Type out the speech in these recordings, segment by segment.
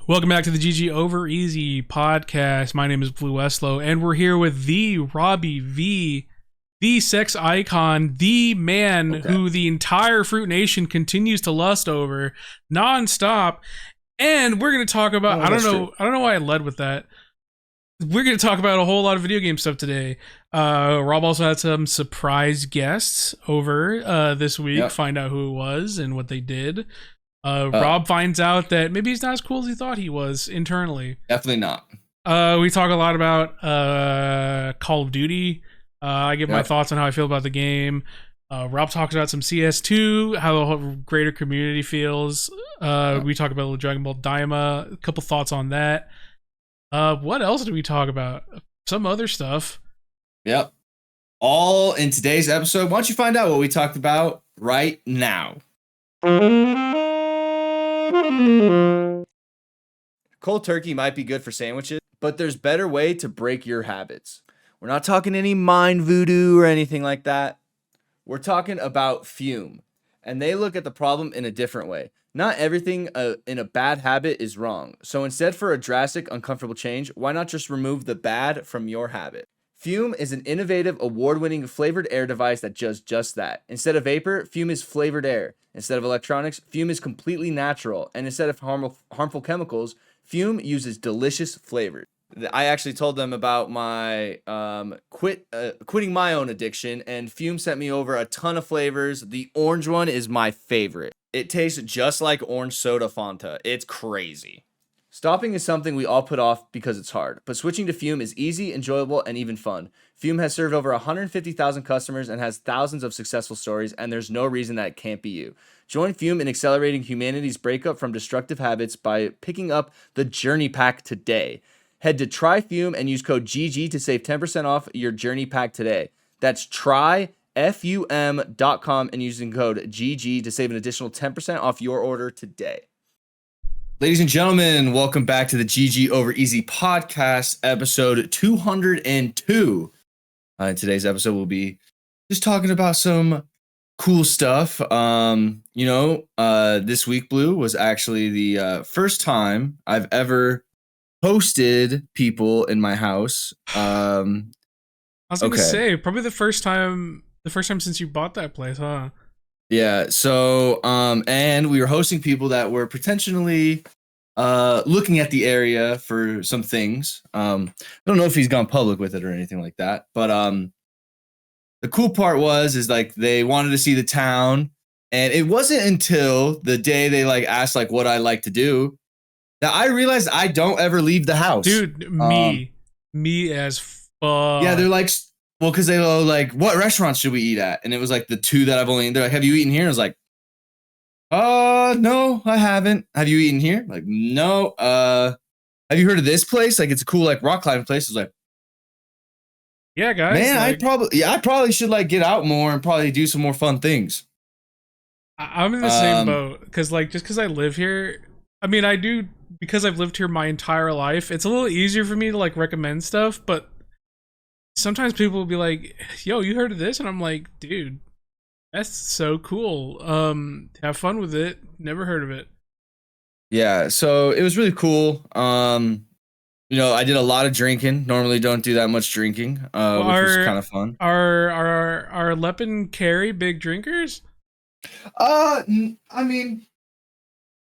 Welcome back to the GG Over Easy podcast. My name is BlueWestlo, and we're here with the Robbie V, the sex icon, the man who the entire Fruit Nation continues to lust over nonstop. And we're going to talk about, I don't know why I led with that. We're going to talk about a whole lot of video game stuff today. Rob also had some surprise guests over this week, find out who it was and what they did. Rob finds out that maybe he's not as cool as he thought he was internally. Definitely not. We talk a lot about Call of Duty. I give my thoughts on how I feel about the game. Rob talks about some CS2, how the whole greater community feels. We talk about Dragon Ball Daima, a couple thoughts on that. What else did we talk about? Some other stuff. Yep. All in today's episode. Why don't you find out what we talked about right now? Cold turkey might be good for sandwiches, but there's better way to break your habits. We're not talking any mind voodoo or anything like that. We're talking about Fume, and they look at the problem in a different way. Not everything in a bad habit is wrong. So instead, for a drastic, uncomfortable change, why not just remove the bad from your habit? Fume is an innovative, award-winning flavored air device that does just that. Instead of vapor, Fume is flavored air. Instead of electronics, Fume is completely natural. And instead of harmful chemicals, Fume uses delicious flavors. I actually told them about my quitting my own addiction, and Fume sent me over a ton of flavors. The orange one is my favorite. It tastes just like orange soda Fanta. It's crazy. Stopping is something we all put off because it's hard, but switching to Fume is easy, enjoyable, and even fun. Fume has served over 150,000 customers and has thousands of successful stories, and there's no reason that it can't be you. Join Fume in accelerating humanity's breakup from destructive habits by picking up the Journey Pack today. Head to TryFume and use code GG to save 10% off your Journey Pack today. That's tryfum.com and using code GG to save an additional 10% off your order today. Ladies and gentlemen, welcome back to the GG Over Easy podcast, episode 202. In today's episode, we'll be just talking about some cool stuff. This week, Blue, was actually the first time I've ever hosted people in my house. I was gonna say probably the first time since you bought that place, huh? Yeah. So, and we were hosting people that were potentially looking at the area for some things. I don't know if he's gone public with it or anything like that, but the cool part is like they wanted to see the town, and it wasn't until the day they asked what I like to do that I realized I don't ever leave the house. Dude, me as fuck. Yeah, they're like, well, because they go what restaurants should we eat at? And it was the two that I've only. They're like, have you eaten here? And I was like, no, I haven't. Have you eaten here? Like, no. Have you heard of this place? It's a cool rock climbing place. I was like, yeah, guys. Man, I probably should get out more and probably do some more fun things. I'm in the same boat because just because I live here, I mean, I do because I've lived here my entire life. It's a little easier for me to recommend stuff, but sometimes people will be like, "Yo, you heard of this?" And I'm like, "Dude, that's so cool. Have fun with it. Never heard of it." Yeah, so it was really cool. I did a lot of drinking. Normally don't do that much drinking, which was kind of fun. Are Lep and Carrie big drinkers? I mean,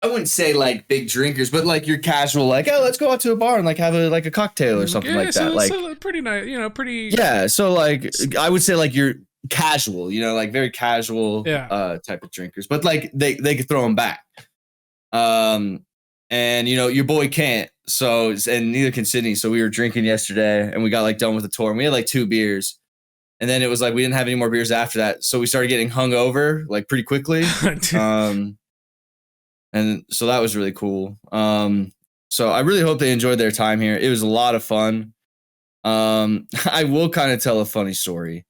I wouldn't say big drinkers, but you're casual, oh, let's go out to a bar and have a cocktail or something like that. So pretty nice, pretty. Yeah, so I would say you're casual, very casual type of drinkers, but they could throw them back. And your boy can't, and neither can Sydney. So we were drinking yesterday and we got done with the tour and we had 2 beers. And then it was we didn't have any more beers after that. So we started getting hungover pretty quickly. And so that was really cool. So I really hope they enjoyed their time here. It was a lot of fun. I will kind of tell a funny story.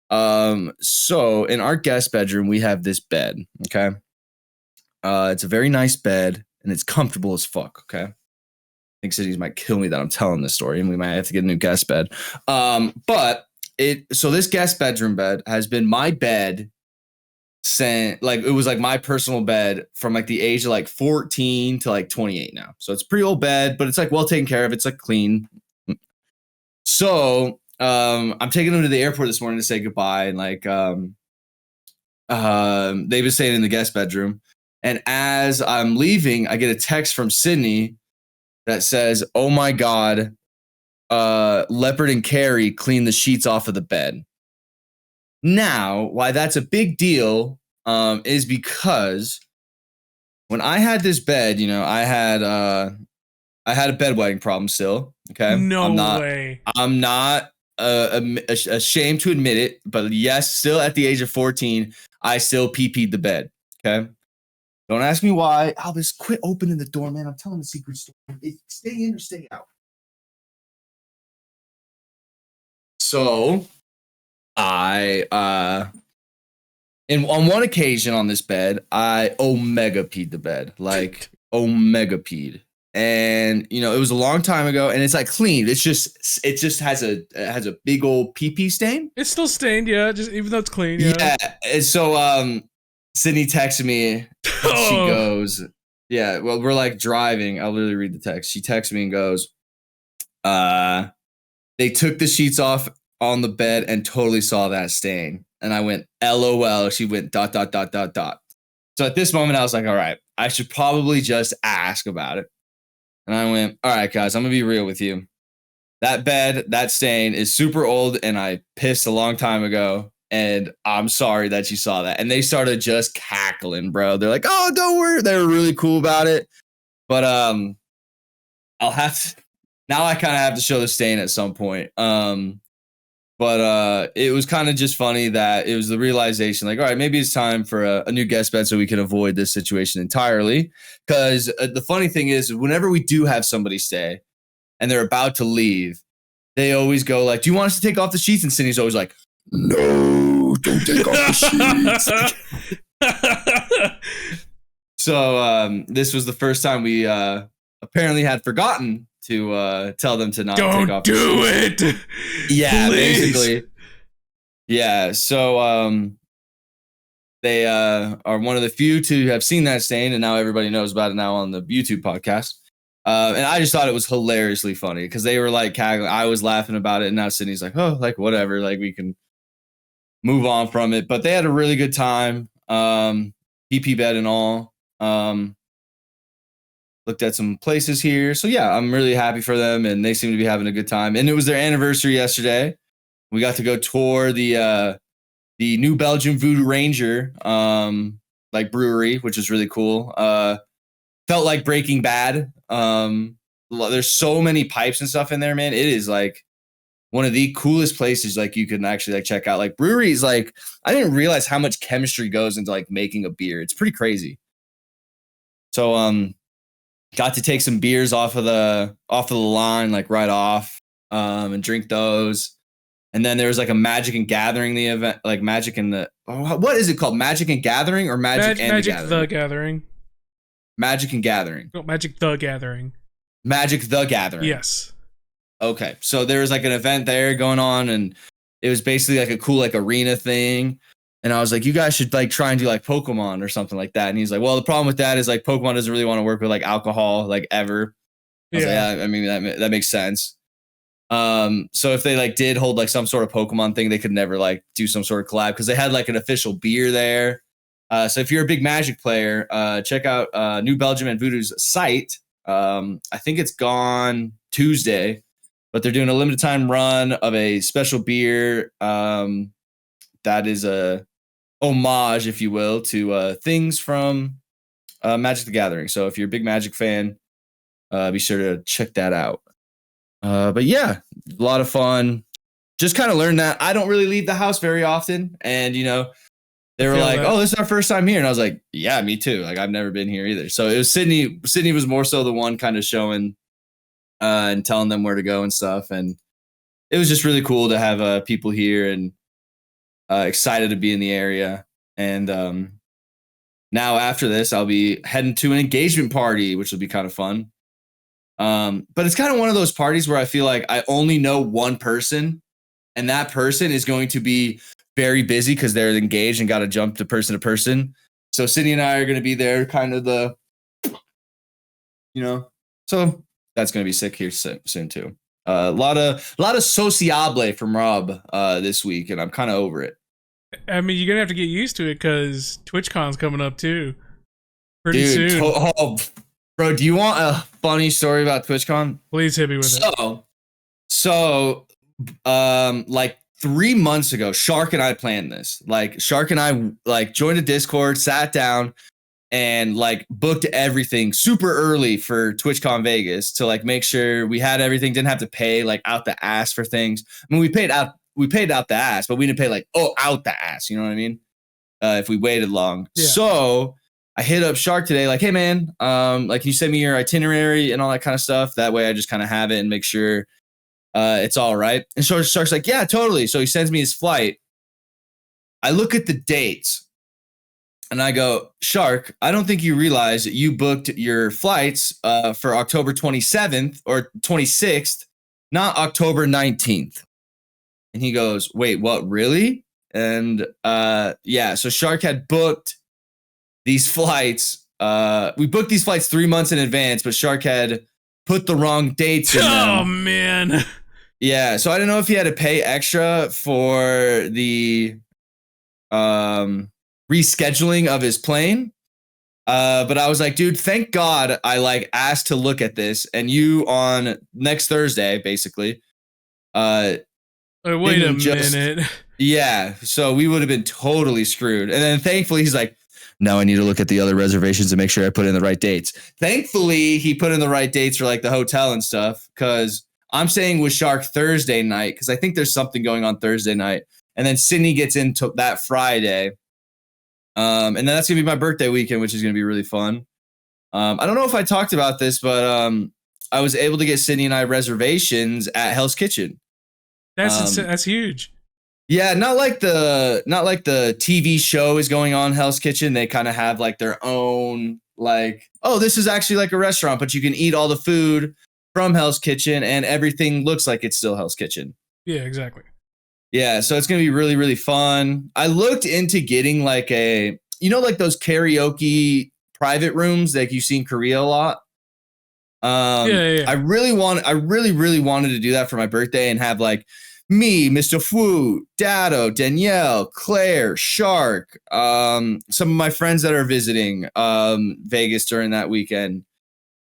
So in our guest bedroom, we have this bed. Okay. It's a very nice bed and it's comfortable as fuck. Okay. I think cities might kill me that I'm telling this story and we might have to get a new guest bed. So this guest bedroom bed has been my bed sent like it was like my personal bed from like the age of like 14 to like 28 now. So it's a pretty old bed, but it's like well taken care of. It's like clean. So I'm taking them to the airport this morning to say goodbye, and like they've been staying in the guest bedroom. And as I'm leaving, I get a text from Sydney that says, "Oh my God, Leopard and Carrie cleaned the sheets off of the bed." Now, why that's a big deal is because when I had this bed, I had a bedwetting problem still. Okay, No way. I'm not ashamed to admit it, but yes, still at the age of 14, I still pee-peed the bed. Okay, don't ask me why. Albus, quit opening the door, man. I'm telling the secret story. Stay in or stay out. So I on one occasion on this bed, I omega peed the bed, like omega peed. And it was a long time ago, and it's like clean. It just has a big old pee stain. It's still stained, yeah. Just even though it's clean, yeah. Yeah. And so Sydney texted me. She goes, yeah. Well, we're like driving. I'll literally read the text. She texts me and goes, they took the sheets off on the bed and totally saw that stain. And I went, LOL. She went ... So at this moment, I was like, all right, I should probably just ask about it. And I went, all right, guys, I'm going to be real with you. That bed, that stain is super old, and I pissed a long time ago. And I'm sorry that you saw that. And they started just cackling, bro. They're like, oh, don't worry. They were really cool about it. But I'll have to, now I kind of have to show the stain at some point. But it was kind of just funny that it was the realization, like, all right, maybe it's time for a new guest bed so we can avoid this situation entirely. Because the funny thing is, whenever we do have somebody stay and they're about to leave, they always go like, do you want us to take off the sheets? And Sydney's always like, no, don't take off the sheets. So this was the first time we apparently had forgotten to tell them to not take off. Don't do it. Yeah, please. basically. Yeah, so they are one of the few to have seen that stain, and now everybody knows about it now on the YouTube podcast. And I just thought it was hilariously funny because they were like cackling. I was laughing about it, and now Sydney's like, oh, like whatever, like we can move on from it. But they had a really good time. PP bed and all. Looked at some places here. So yeah, I'm really happy for them, and they seem to be having a good time. And it was their anniversary yesterday. We got to go tour the New Belgium Voodoo Ranger like brewery, which is really cool. Felt like Breaking Bad. There's so many pipes and stuff in there, man. It is like one of the coolest places like you can actually like check out. Like breweries, like I didn't realize how much chemistry goes into like making a beer. It's pretty crazy. So got to take some beers off of the line, like right off, and drink those. And then there was like a Magic and Gathering the event, like Magic and the what is it called? Magic and Gathering or Magic and Magic Gathering? the Gathering. Magic and Gathering. No, Magic the Gathering. Magic the Gathering. Yes. Okay, so there was like an event there going on, and it was basically like a cool like arena thing. And I was like, you guys should like try and do like Pokemon or something like that. And he's like, well, the problem with that is like Pokemon doesn't really want to work with like alcohol like ever. I was like, yeah, I mean that makes sense. So if they like did hold like some sort of Pokemon thing, they could never like do some sort of collab because they had like an official beer there. So if you're a big Magic player, check out New Belgium and Voodoo's site. I think it's gone Tuesday, but they're doing a limited time run of a special beer. That is a homage, if you will, to things from Magic the Gathering. So if you're a big Magic fan, be sure to check that out. But yeah, a lot of fun. Just kind of learned that I don't really leave the house very often. And, they were like, oh, this is our first time here. And I was like, yeah, me too. Like, I've never been here either. So it was Sydney. Sydney was more so the one kind of showing and telling them where to go and stuff. And it was just really cool to have people here and excited to be in the area. And now after this, I'll be heading to an engagement party, which will be kind of fun. But it's kind of one of those parties where I feel like I only know one person and that person is going to be very busy because they're engaged and got to jump to person. So Sydney and I are going to be there, kind of the, so that's going to be sick here soon too. A lot of sociable from Rob this week, and I'm kind of over it. I mean, you're gonna have to get used to it because TwitchCon's coming up too, pretty soon. Bro, do you want a funny story about TwitchCon? Please hit me with it. So, like 3 months ago, Shark and I planned this. Like, Shark and I joined a Discord, sat down, and booked everything super early for TwitchCon Vegas to make sure we had everything, didn't have to pay out the ass for things. I mean, we paid out the ass, but we didn't pay out the ass. You know what I mean? If we waited long. Yeah. So I hit up Shark today, hey man, can you send me your itinerary and all that kind of stuff? That way I just kind of have it and make sure it's all right. And so Shark's like, yeah, totally. So he sends me his flight. I look at the dates and I go, Shark, I don't think you realize that you booked your flights for October 27th or 26th, not October 19th. And he goes, wait, what, really? And yeah, so Shark had booked these flights. We booked these flights 3 months in advance, but Shark had put the wrong dates in them. Oh, man. Yeah, so I don't know if he had to pay extra for the rescheduling of his plane. But I was like, dude, thank God I asked to look at this. And you on next Thursday, basically, wait a minute. Yeah, so we would have been totally screwed. And then thankfully he's like, now I need to look at the other reservations and make sure I put in the right dates. Thankfully, he put in the right dates for the hotel and stuff, because I'm staying with Shark Thursday night because I think there's something going on Thursday night. And then Sydney gets into that Friday. And then that's going to be my birthday weekend, which is going to be really fun. I don't know if I talked about this, but I was able to get Sydney and I reservations at Hell's Kitchen. That's huge. Yeah, not like the TV show is going on Hell's Kitchen. They kind of have their own this is actually a restaurant, but you can eat all the food from Hell's Kitchen and everything looks like it's still Hell's Kitchen. Yeah, exactly. Yeah, so it's going to be really, really fun. I looked into getting those karaoke private rooms that you see in Korea a lot. Yeah. I really wanted to do that for my birthday and have me, Mr. Fu, Datto, Danielle, Claire, Shark, some of my friends that are visiting Vegas during that weekend.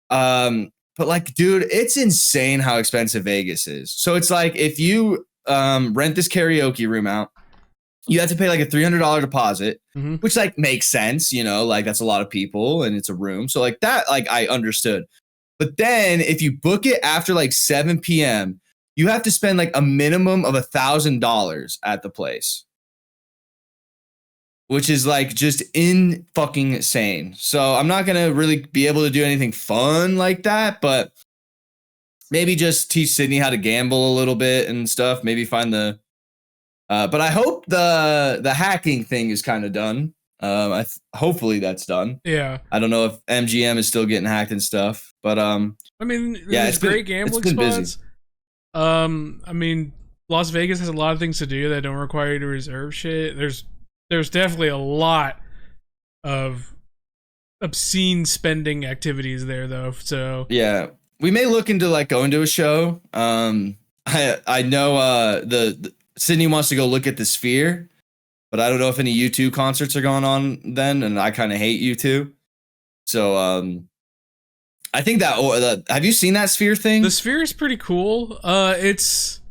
But dude, it's insane how expensive Vegas is. So it's if you rent this karaoke room out, you have to pay a $300 deposit, which makes sense, that's a lot of people and it's a room. So that I understood. But then if you book it after 7 p.m., you have to spend a minimum of $1,000 at the place, which is just in fucking insane. So I'm not going to really be able to do anything fun like that, but maybe just teach Sydney how to gamble a little bit and stuff. Maybe find but I hope the hacking thing is kind of done. Hopefully that's done. Yeah. I don't know if MGM is still getting hacked and stuff, but I mean, yeah, it's great gambling spots. Busy. I mean, Las Vegas has a lot of things to do that don't require you to reserve shit. There's definitely a lot of obscene spending activities there, though. So yeah, we may look into going to a show. I know the Sydney wants to go look at the Sphere, but I don't know if any U2 concerts are going on then, and I kind of hate U2. So I think that have you seen that Sphere thing? The Sphere is pretty cool. It's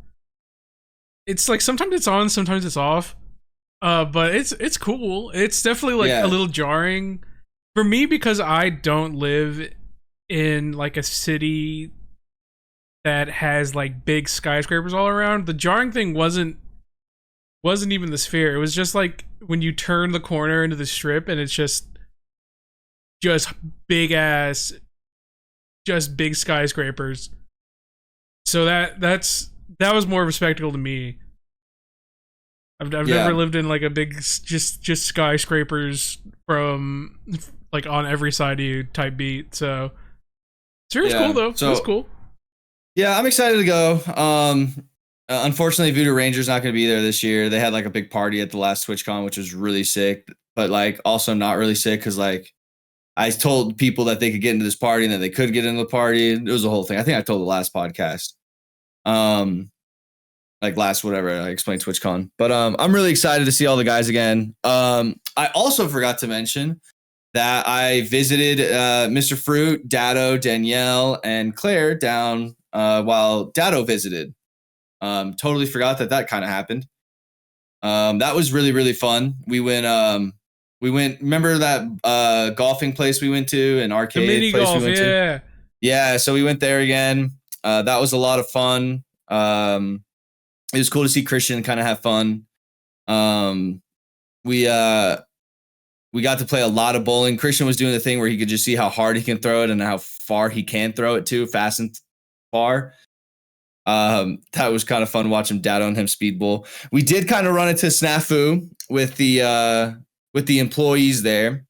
sometimes it's on, sometimes it's off. But it's cool. It's definitely a little jarring for me because I don't live in a city that has big skyscrapers all around. The jarring thing wasn't even the Sphere. It was just when you turn the corner into the Strip and it's just big ass, just big skyscrapers. So that was more of a spectacle to me. I've never lived in a big just skyscrapers from on every side of you type beat. So Sphere's cool though. So it's cool. Yeah, I'm excited to go. Unfortunately, Voodoo Ranger's not going to be there this year. They had like a big party at the last TwitchCon, which was really sick, but like also not really sick because like I told people that they could get into this party and then they couldn't get into the party. It was a whole thing. I think I told the last podcast. Like last whatever I explained TwitchCon. But I'm really excited to see all the guys again. I also forgot to mention that I visited Mr. Fruit, Datto, Danielle, and Claire down while Datto visited. Totally forgot that kind of happened. That was really, really fun. We went, remember that golfing place we went to, an arcade mini place golf, we went to? Yeah, so we went there again. That was a lot of fun. It was cool to see Christian kind of have fun. We got to play a lot of bowling. Christian was doing the thing where he could just see how hard he can throw it and how far he can throw it too, fast and far. That was kind of fun watching Datto and him speed bowl. We did kind of run into snafu with the employees there.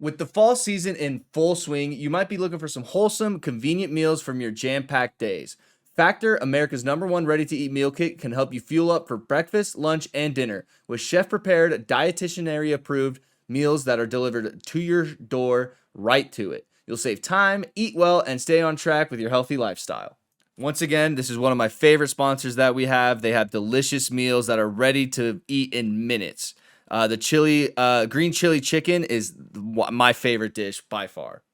With the fall season in full swing, you might be looking for some wholesome, convenient meals from your jam-packed days. Factor, America's #1 ready-to-eat meal kit, can help you fuel up for breakfast, lunch, and dinner with chef-prepared, dietitian-approved meals that are delivered to your door right to it. You'll save time, eat well, and stay on track with your healthy lifestyle. Once again, this is one of my favorite sponsors that we have. They have delicious meals that are ready to eat in minutes. The green chili chicken is my favorite dish by far.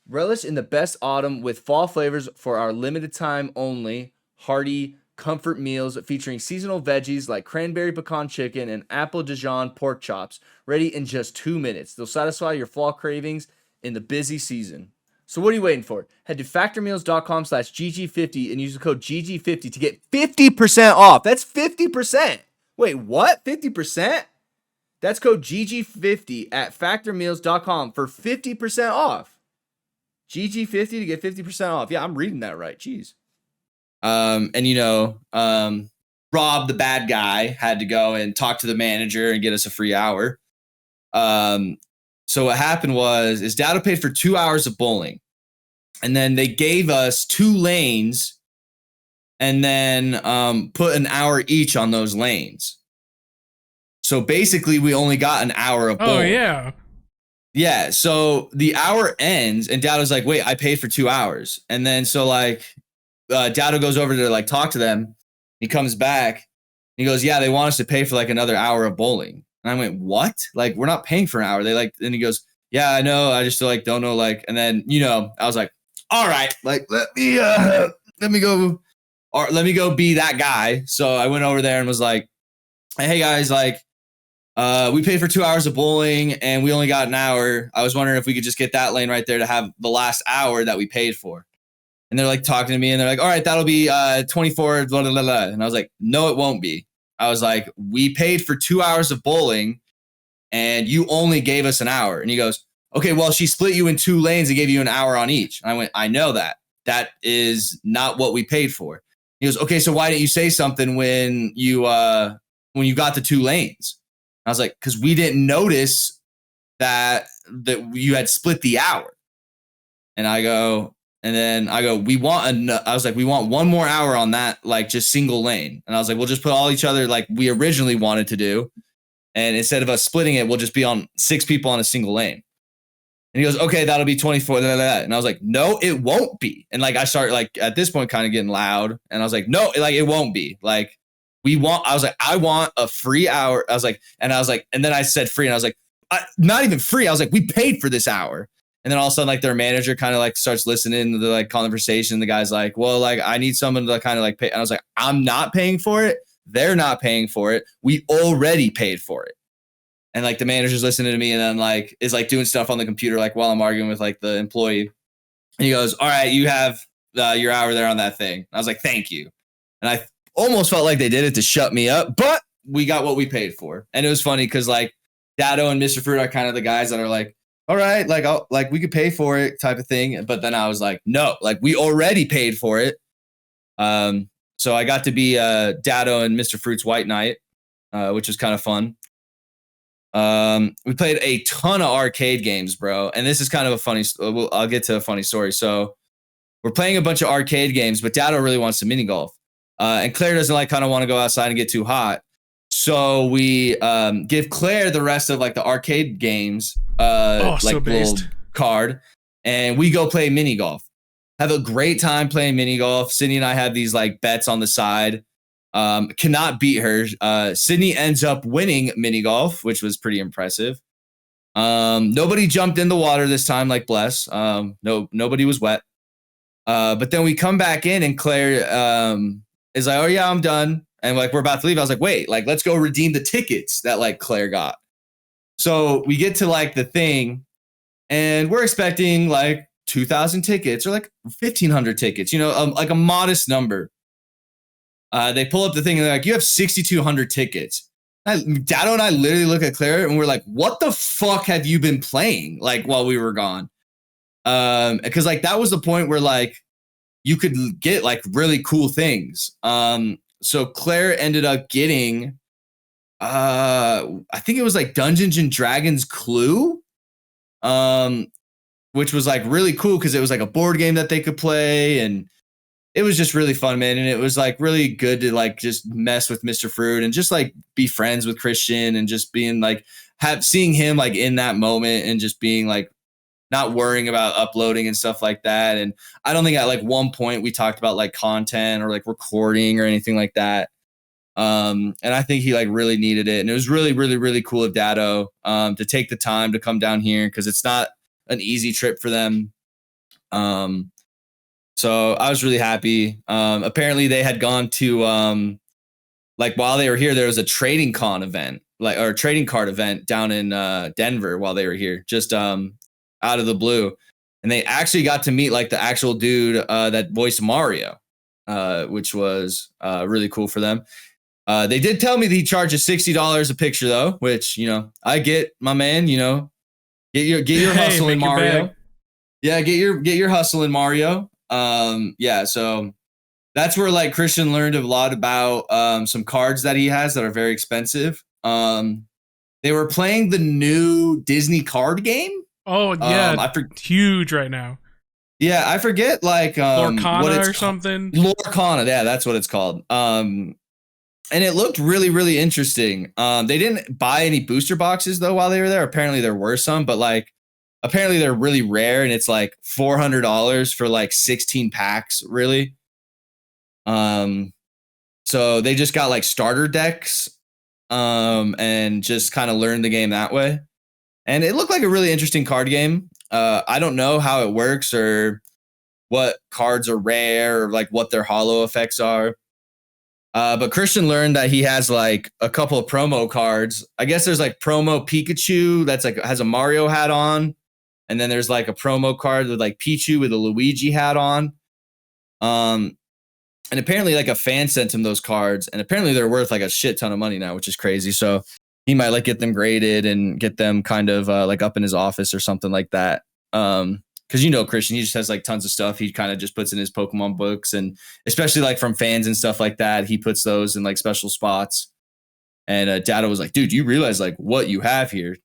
Relish in the best autumn with fall flavors for our limited time only hearty comfort meals featuring seasonal veggies like cranberry pecan chicken and apple Dijon pork chops, ready in just 2 minutes. They'll satisfy your fall cravings in the busy season. So what are you waiting for? Head to factormeals.com/GG50 and use the code GG50 to get 50% off. That's 50%. Wait, what? 50%? That's code GG50 at factormeals.com for 50% off. GG50 to get 50% off. Yeah, I'm reading that right. Jeez. And Rob, the bad guy, had to go and talk to the manager and get us a free hour. So what happened is Datto paid for 2 hours of bowling, and then they gave us 2 lanes, and then put an hour each on those lanes. So basically, we only got an hour of bowling. Oh yeah. Yeah, so the hour ends, and Datto's like, wait, I paid for 2 hours. And then so like Datto goes over to like talk to them. He comes back. He goes, yeah, they want us to pay for like another hour of bowling. And I went, what? Like, we're not paying for an hour. And he goes, yeah, I know. I just like don't know. Like, and then, I was like, all right, like, let me go be that guy. So I went over there and was like, hey guys, like, we paid for 2 hours of bowling and we only got an hour. I was wondering if we could just get that lane right there to have the last hour that we paid for. And they're like talking to me and they're like, all right, that'll be 24, blah, blah, blah, blah. And I was like, no, it won't be. I was like, we paid for 2 hours of bowling and you only gave us an hour. And he goes, okay, well, she split you in 2 lanes and gave you an hour on each. And I went, I know that. That is not what we paid for. He goes, okay, so why didn't you say something when you got the 2 lanes? I was like, because we didn't notice that you had split the hour. And I go, we want 1 more hour on that, like just single lane. And I was like, we'll just put all each other like we originally wanted to do. And instead of us splitting it, we'll just be on 6 people on a single lane. And he goes, okay, that'll be 24. And I was like, no, it won't be. And like, I started like at this point kind of getting loud. And I was like, no, like it won't be. Like, I want a free hour. And then I said free and I was like, not even free. I was like, we paid for this hour. And then all of a sudden, like their manager kind of like starts listening to the like conversation. The guy's like, well, like I need someone to kind of like pay. And I was like, I'm not paying for it. They're not paying for it. We already paid for it. And like the manager's listening to me and then like is like doing stuff on the computer, like while I'm arguing with like the employee. And he goes, all right, you have your hour there on that thing. And I was like, thank you. And I almost felt like they did it to shut me up, but we got what we paid for. And it was funny because like Datto and Mr. Fruit are kind of the guys that are like, all right, like we could pay for it type of thing. But then I was like, no, like we already paid for it. So I got to be Datto and Mr. Fruit's White Knight, which was kind of fun. We played a ton of arcade games, bro. And this is kind of a funny, I'll get to a funny story. So we're playing a bunch of arcade games, but Datto really wants to mini golf. And Claire doesn't like kind of want to go outside and get too hot. So we give Claire the rest of like the arcade games, like so little based. card, and we go play mini golf. Have a great time playing mini golf. Sydney and I have these like bets on the side. Cannot beat her. Sydney ends up winning mini golf, which was pretty impressive. Nobody jumped in the water this time, like Bless. Nobody was wet. But then we come back in and Claire is like, oh yeah, I'm done. And like, we're about to leave. I was like, wait, like, let's go redeem the tickets that like Claire got. So we get to like the thing and we're expecting like 2,000 tickets or like 1,500 tickets, like a modest number. They pull up the thing and they're like, you have 6,200 tickets. Datto and I literally look at Claire and we're like, what the fuck have you been playing? Like while we were gone. Because like that was the point where like you could get like really cool things. So Claire ended up getting, I think it was like Dungeons and Dragons Clue, which was like really cool because it was like a board game that they could play, and it was just really fun, man. And it was like really good to like just mess with Mr. Fruit and just like be friends with Christian and just being like seeing him like in that moment and just being like not worrying about uploading and stuff like that. And I don't think at like one point we talked about like content or like recording or anything like that. And I think he like really needed it. And it was really, really, really cool of Datto to take the time to come down here because it's not an easy trip for them. So I was really happy. Apparently they had gone to like while they were here, there was a trading con event, like or a trading card event down in Denver while they were here, just out of the blue. And they actually got to meet like the actual dude that voiced Mario, which was really cool for them. They did tell me that he charges $60 a picture though, which, I get, my man, get your hustle in Mario. Yeah, get your hustle in Mario. So that's where like Christian learned a lot about some cards that he has that are very expensive. They were playing the new Disney card game. Oh yeah, huge right now. Yeah, I forget like Lorcana or something. Lorcana, yeah, that's what it's called. And it looked really, really interesting. They didn't buy any booster boxes though while they were there. Apparently there were some, but like apparently they're really rare and it's like $400 for like 16 packs, really. So they just got like starter decks and just kind of learned the game that way. And it looked like a really interesting card game. I don't know how it works or what cards are rare or like what their holo effects are. But Christian learned that he has like a couple of promo cards. I guess there's like promo Pikachu that's like has a Mario hat on. And then there's like a promo card with like Pichu with a Luigi hat on. And apparently like a fan sent him those cards and apparently they're worth like a shit ton of money now, which is crazy. So he might like get them graded and get them kind of like up in his office or something like that. Because Christian, he just has like tons of stuff he kind of just puts in his Pokemon books, and especially like from fans and stuff like that, he puts those in like special spots. And Datto was like, dude, you realize like what you have here.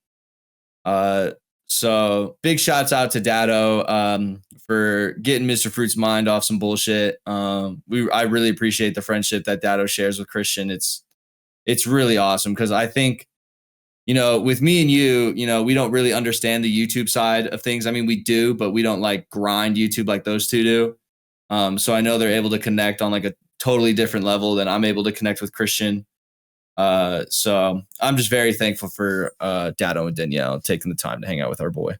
So big shouts out to Datto for getting Mr. Fruit's mind off some bullshit. I really appreciate the friendship that Datto shares with Christian. It's really awesome because I think, with me and you, we don't really understand the YouTube side of things. I mean, we do, but we don't like grind YouTube like those two do. So I know they're able to connect on like a totally different level than I'm able to connect with Christian. So I'm just very thankful for Datto and Danielle taking the time to hang out with our boy.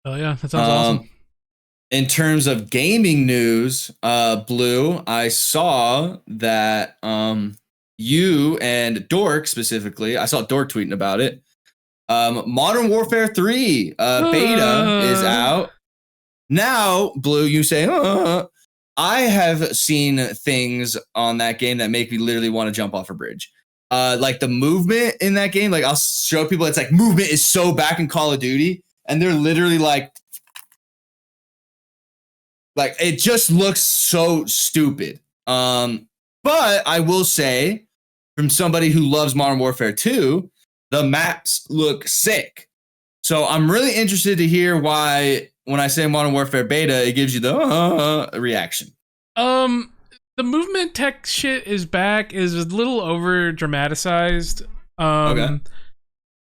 Oh yeah, that sounds awesome. In terms of gaming news, Blue, I saw that you and Dork specifically, I saw Dork tweeting about it. Modern Warfare 3 beta is out. Now, Blue, you say, I have seen things on that game that make me literally want to jump off a bridge. Like the movement in that game, like I'll show people, it's like movement is so back in Call of Duty, and they're literally like it just looks so stupid. But I will say, from somebody who loves Modern Warfare 2, the maps look sick. So I'm really interested to hear why, when I say Modern Warfare beta, it gives you the reaction. Um, the movement tech shit is back. Is a little over dramatized. Okay.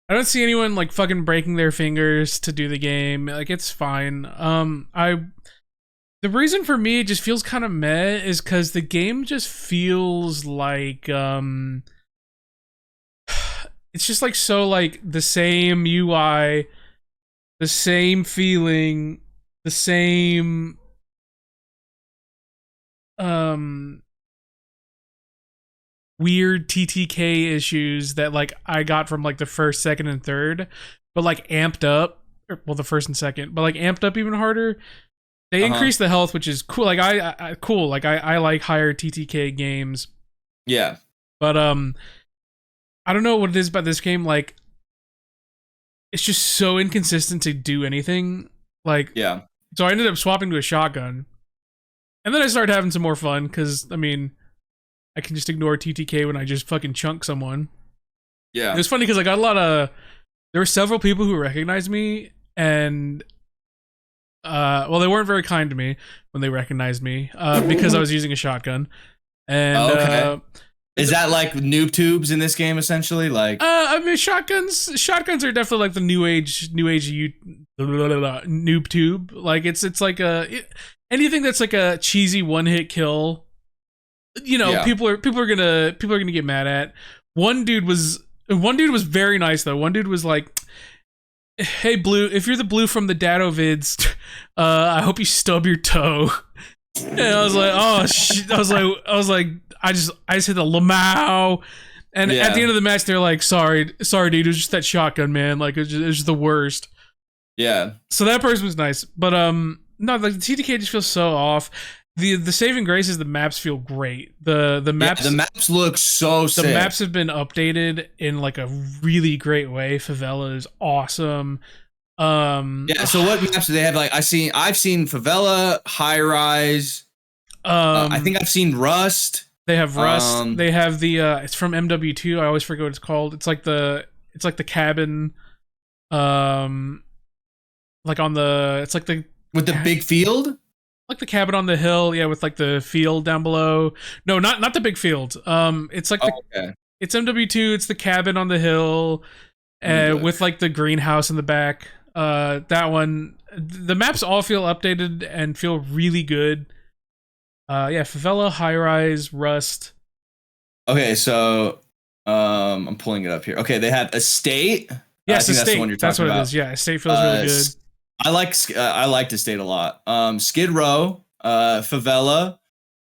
I don't see anyone like fucking breaking their fingers to do the game. Like it's fine. The reason for me it just feels kind of meh is because the game just feels like it's just like so like the same UI, the same feeling, the same weird TTK issues that like I got from like the first, second, and third, but like amped up. Well, the first and second, but like amped up even harder. They increased the health, which is cool. Like I cool. Like I like higher TTK games. Yeah. But I don't know what it is about this game. Like it's just so inconsistent to do anything. Like Yeah. So I ended up swapping to a shotgun, and then I started having some more fun because I mean, I can just ignore TTK when I just fucking chunk someone. Yeah. It was funny because I got a lot of. There were several people who recognized me, and well, they weren't very kind to me when they recognized me because I was using a shotgun. And okay. Is that like noob tubes in this game essentially? Like, I mean, shotguns are definitely like the new age noob tube. Like it's like anything that's like a cheesy one hit kill. You know, people are gonna get mad at. One dude was very nice though. One dude was like, "Hey Blue, if you're the Blue from the Datto vids, I hope you stub your toe." And I was like, "Oh shit!" I was like, I just hit the lamau. And at the end of the match, they're like, "Sorry, dude, it was just that shotgun, man. Like it was just the worst." Yeah. So that person was nice, but no, like the TTK just feels so off. The saving grace is the maps feel great. The maps look so sick. The maps have been updated in like a really great way. Favela is awesome. So what maps do they have? Like I've seen Favela, High Rise. I think I've seen Rust. They have Rust. They have the it's from MW2. I always forget what it's called. It's like the cabin like on the it's like the with the big field? Like the cabin on the hill, yeah, with like the field down below. No, not the big field. It's like it's MW2. It's the cabin on the hill, with like the greenhouse in the back. That one. The maps all feel updated and feel really good. Yeah, Favela, High Rise, Rust. Okay, so I'm pulling it up here. Okay, they have Estate. Yes, Estate. That's the one you're talking about. It is. Yeah, Estate feels really good. I like Estate a lot. Skid Row, Favela,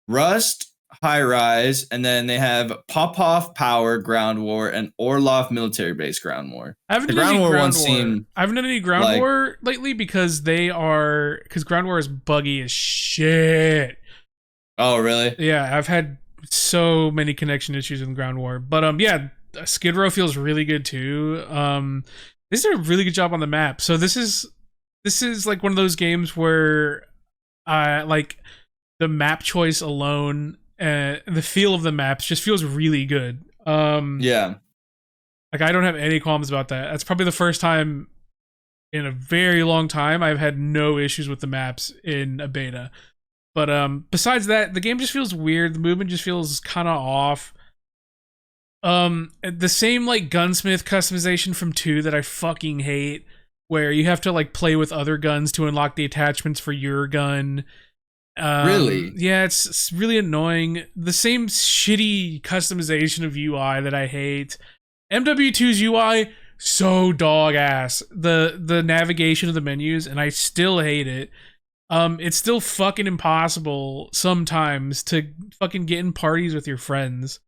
Rust, High Rise, and then they have Popov Power Ground War and Orlov Military Base Ground War. I haven't done any Ground War lately because Ground War is buggy as shit. Oh really? Yeah, I've had so many connection issues in Ground War, but yeah, Skid Row feels really good too. They did a really good job on the map. So this is like one of those games where like the map choice alone and the feel of the maps just feels really good. Yeah. Like I don't have any qualms about that. That's probably the first time in a very long time I've had no issues with the maps in a beta. But besides that, the game just feels weird. The movement just feels kind of off. The same like gunsmith customization from 2 that I fucking hate, where you have to like play with other guns to unlock the attachments for your gun. Really? Yeah, it's really annoying. The same shitty customization of UI that I hate. MW2's UI, so dog ass. The navigation of the menus, and I still hate it. It's still fucking impossible sometimes to fucking get in parties with your friends.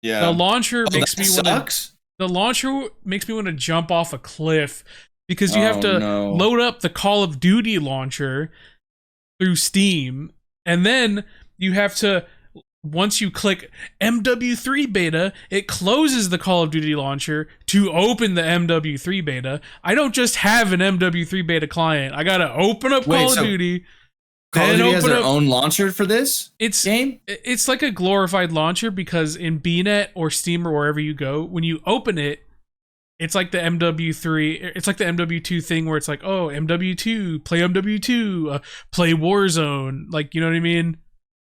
Yeah. The launcher makes me want to jump off a cliff because you have to load up the Call of Duty launcher through Steam, and then you have to, once you click MW3 beta, it closes the Call of Duty launcher to open the MW3 beta. I don't just have an MW3 beta client. I gotta open up Call of Duty. Call of Duty has their own launcher for this game? It's like a glorified launcher because in BNet or Steam or wherever you go, when you open it, it's like the MW3, it's like the MW2 thing where it's like, oh, MW2, play Warzone. Like, you know what I mean?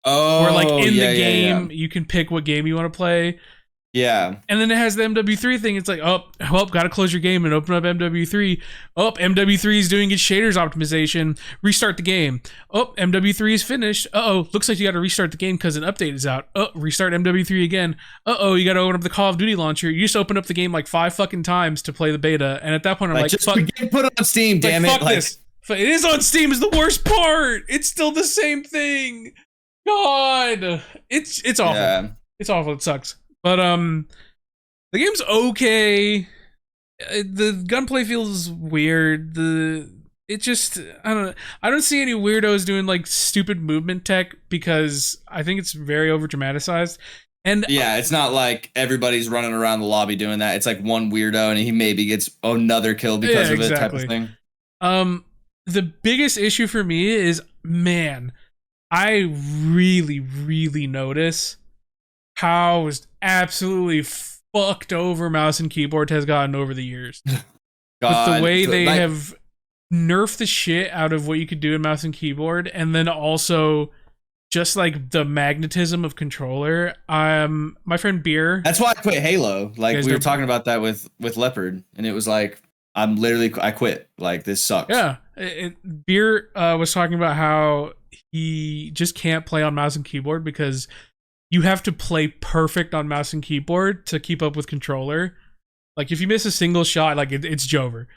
Oh, where like in the game you can pick what game you want to play. Yeah. And then it has the MW3 thing. It's like, gotta close your game and open up MW3. MW3 is doing its shaders optimization. Restart the game. MW3 is finished. Looks like you gotta restart the game because an update is out. Restart MW3 again. You gotta open up the Call of Duty launcher. You just open up the game like 5 fucking times to play the beta. And at that point, I'm like, just fuck, put it on Steam, damn it. Fuck this. It is on Steam is the worst part. It's still the same thing. God. It's awful. Yeah. It's awful. It sucks. But the game's okay. The gunplay feels weird. I don't know. I don't see any weirdos doing like stupid movement tech because I think it's very over dramatized. And yeah, it's not like everybody's running around the lobby doing that. It's like one weirdo and he maybe gets another kill because of it type of thing. The biggest issue for me is, man, I really, really notice how absolutely fucked over mouse and keyboard has gotten over the years. With the way they have nerfed the shit out of what you could do in mouse and keyboard, and then also just like the magnetism of controller. My friend Beer. That's why I quit Halo. Like we were talking about that with Leopard, and it was like I quit. Like this sucks. Yeah, Beer was talking about how he just can't play on mouse and keyboard because you have to play perfect on mouse and keyboard to keep up with controller. Like if you miss a single shot, like it's Jover.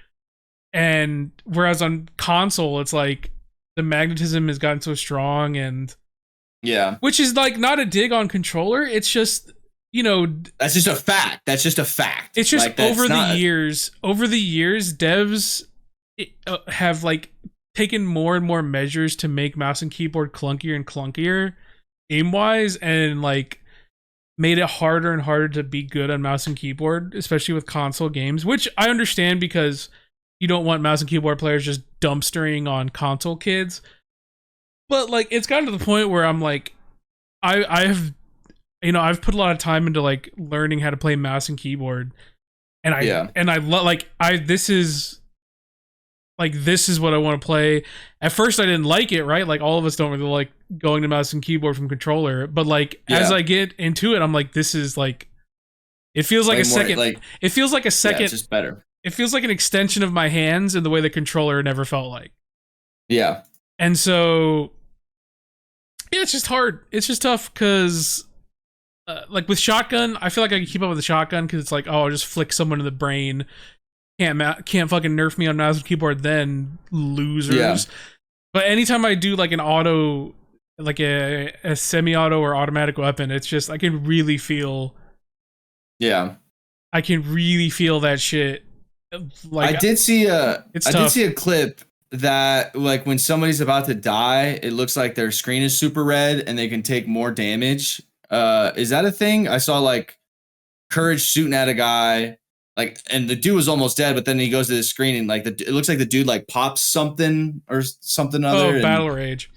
And whereas on console, it's like the magnetism has gotten so strong, and yeah, which is like not a dig on controller. It's just, you know, that's just a fact. It's just like, over the years, devs have like taken more and more measures to make mouse and keyboard clunkier and clunkier aim-wise, and like made it harder and harder to be good on mouse and keyboard, especially with console games, which I understand because you don't want mouse and keyboard players just dumpstering on console kids. But like it's gotten to the point where I'm like, I've put a lot of time into like learning how to play mouse and keyboard, and this is what I want to play. At first I didn't like it, right? Like all of us don't really like going to mouse and keyboard from controller, but like as I get into it, I'm like, this is like, it feels like it feels like a second, it's just better. It feels like an extension of my hands in the way the controller never felt like. Yeah. And so yeah, it's just hard. It's just tough because like with shotgun, I feel like I can keep up with the shotgun because it's like, I'll just flick someone in the brain. Can't fucking nerf me on mouse and keyboard then, losers. Yeah. But anytime I do like an auto, like a semi-auto or automatic weapon, it's just I can really feel that shit. Like I did see a clip that like when somebody's about to die, it looks like their screen is super red and they can take more damage. Is that a thing? I saw like Courage shooting at a guy. Like, and the dude was almost dead, but then he goes to the screen and like it looks like the dude like pops something or something other. Oh, Battle Rage.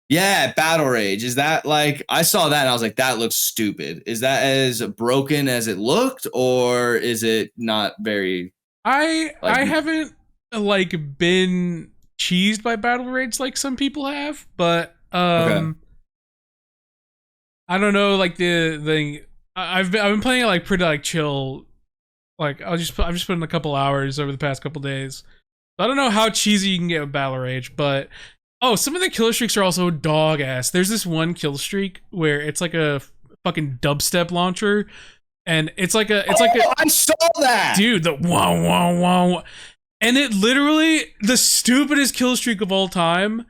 Yeah, Battle Rage. Is that like, I saw that and I was like, that looks stupid. Is that as broken as it looked, or is it not very? I haven't like been cheesed by Battle Rage like some people have, but okay. I don't know. Like I've been playing it like pretty like chill. Like I've just put in a couple hours over the past couple days. I don't know how cheesy you can get with Battle Rage, but some of the kill streaks are also dog ass. There's this one kill streak where it's like a fucking dubstep launcher, and it's like a I saw that, dude. The wow wow wow, and it literally the stupidest kill streak of all time.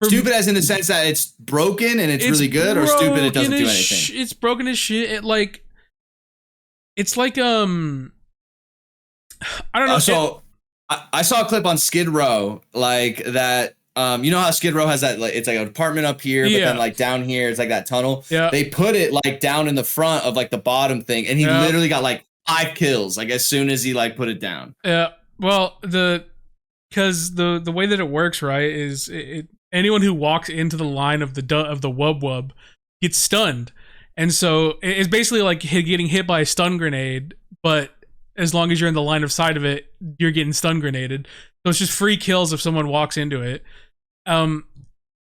Stupid as in the sense that it's broken and it's really good, or stupid it doesn't do anything. It's broken as shit. It's like I don't know. So I saw a clip on Skid Row like that. You know how Skid Row has that, like, it's like an apartment up here, but then like down here it's like that tunnel. Yeah. They put it like down in the front of like the bottom thing, and he literally got like 5 kills like as soon as he like put it down. Yeah. Well, because the way that it works, right, is anyone who walks into the line of the wub wub gets stunned. And so it's basically like getting hit by a stun grenade, but as long as you're in the line of sight of it, you're getting stun grenaded. So it's just free kills if someone walks into it. For